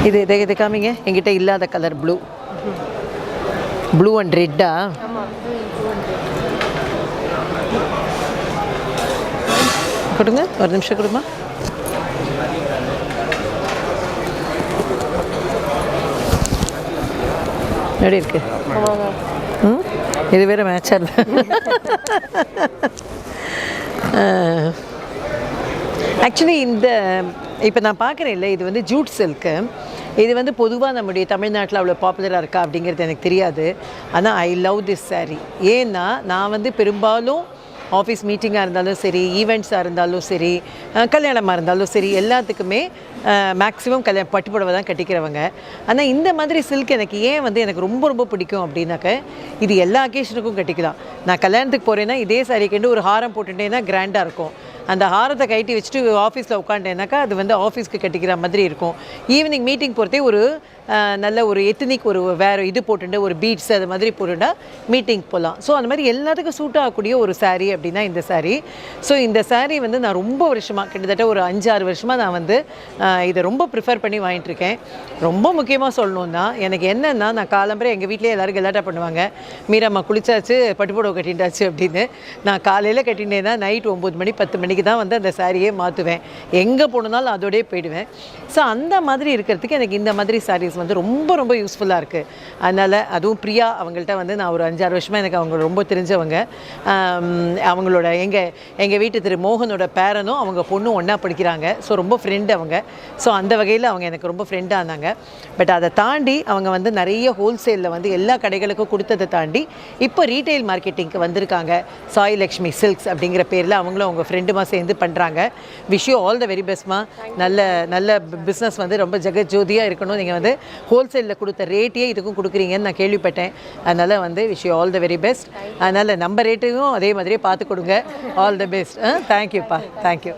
இது காமிங்க. என்கிட்ட இல்லாத கலர் ப்ளூ அண்ட் ரெட்டா? கொடுங்க, ஒரு நிமிஷம் கொடுமா. எப்படி இருக்கு? இது வேற மேட்சா இல்லை. ஆக்சுவலி இப்போ நான் பார்க்குறேன் இல்லை, இது வந்து ஜூட் சில்க்கு. இது வந்து பொதுவாக நம்முடைய தமிழ்நாட்டில் அவ்வளோ பாப்புலராக இருக்கா அப்படிங்கிறது எனக்கு தெரியாது. ஆனால் ஐ லவ் திஸ் சாரீ. ஏன்னா நான் வந்து பெரும்பாலும் ஆஃபீஸ் மீட்டிங்காக இருந்தாலும் சரி, ஈவெண்ட்ஸாக இருந்தாலும் சரி, கல்யாணமாக இருந்தாலும் சரி, எல்லாத்துக்குமே மேக்ஸிமம் பட்டு புடவை தான் கட்டிக்கிறவங்க. ஆனால் இந்த மாதிரி சில்க் எனக்கு ரொம்ப பிடிக்கும் அப்படின்னாக்க, இது எல்லா அக்கேஷனுக்கும் கட்டிக்கலாம். நான் கல்யாணத்துக்கு போகிறேன்னா இதே சாரீ கண்டு ஒரு ஹாரம் போட்டுட்டேன்னா கிராண்டாக இருக்கும். அந்த ஹாரத்தை கட்டி வச்சுட்டு ஆஃபீஸில் உட்காண்டேனாக்கா அது வந்து ஆஃபீஸ்க்கு கட்டிக்கிற மாதிரி இருக்கும். ஈவினிங் மீட்டிங் போகிறதே ஒரு நல்ல ஒரு எத்தனிக் வேறு இது போட்டுட்டு ஒரு பீட்ஸ் அது மாதிரி போட்டுட்டா மீட்டிங் போகலாம். ஸோ அந்த மாதிரி எல்லாத்துக்கும் சூட் ஆகக்கூடிய ஒரு சாரீ அப்படின்னா இந்த சாரீ. ஸோ இந்த சாரீ வந்து நான் ரொம்ப வருஷமாக, கிட்டத்தட்ட ஒரு 5-6 வருஷமாக நான் வந்து இதை ரொம்ப ப்ரிஃபர் பண்ணி வாங்கிட்டுருக்கேன். ரொம்ப முக்கியமாக சொல்லணுன்னா, எனக்கு என்னென்னா, நான் காலம்பரை எங்கள் வீட்டிலே எல்லோரும் கலாட்டா பண்ணுவாங்க, மீராம்மா குளிச்சாச்சு பட்டுப்புடவை கட்டிட்டாச்சு அப்படின்னு. நான் காலையில் கட்டினேன்னா நைட் 9 மணி 10 மணிக்கு தான் வந்து அந்த சாரியே மாற்றுவேன். எங்கே போனாலும் அதோடய போயிடுவேன். ஸோ அந்த மாதிரி இருக்கிறதுக்கு எனக்கு இந்த மாதிரி சாரீஸ் வந்து ரொம்ப யூஸ்ஃபுல்லாக இருக்குது. அதனால் அதுவும் பிரியா அவங்கள்ட்ட வந்து நான் ஒரு 5-6 வருஷமாக எனக்கு அவங்க ரொம்ப தெரிஞ்சவங்க. அவங்களோட எங்கள் வீட்டு திரு மோகனோட பேரனும் அவங்க பொண்ணும் ஒன்றா படிக்கிறாங்க. ஸோ ரொம்ப ஃப்ரெண்டு அவங்க. ஸோ அந்த வகையில் அவங்க எனக்கு ரொம்ப ஃப்ரெண்டாக இருந்தாங்க. பட் அதை தாண்டி அவங்க வந்து நிறைய ஹோல்சேலில் வந்து எல்லா கடைகளுக்கும் கொடுத்ததை தாண்டி இப்போ ரீட்டைல் மார்க்கெட்டிங்க்கு வந்திருக்காங்க. சாய் லக்ஷ்மி சில்க்ஸ் அப்படிங்கிற பேரில் அவங்களும் அவங்க ஃப்ரெண்டுமா சேர்ந்து பண்ணுறாங்க. Wish you all the very பெஸ்ட்மா. நல்ல பிஸ்னஸ் வந்து ரொம்ப ஜெகஜோதியாக இருக்கணும். நீங்கள் வந்து ஹோல்சேலில் கொடுத்த ரேட்டையே இதுக்கும் கொடுக்குறீங்கன்னு நான் கேள்விப்பட்டேன். அதனால் வந்து wish you all the very best. அதனால் நம்ம ரேட்டையும் அதே மாதிரியே பார்த்து கொடுங்க. All the best. தேங்க்யூப்பா. தேங்க்யூ.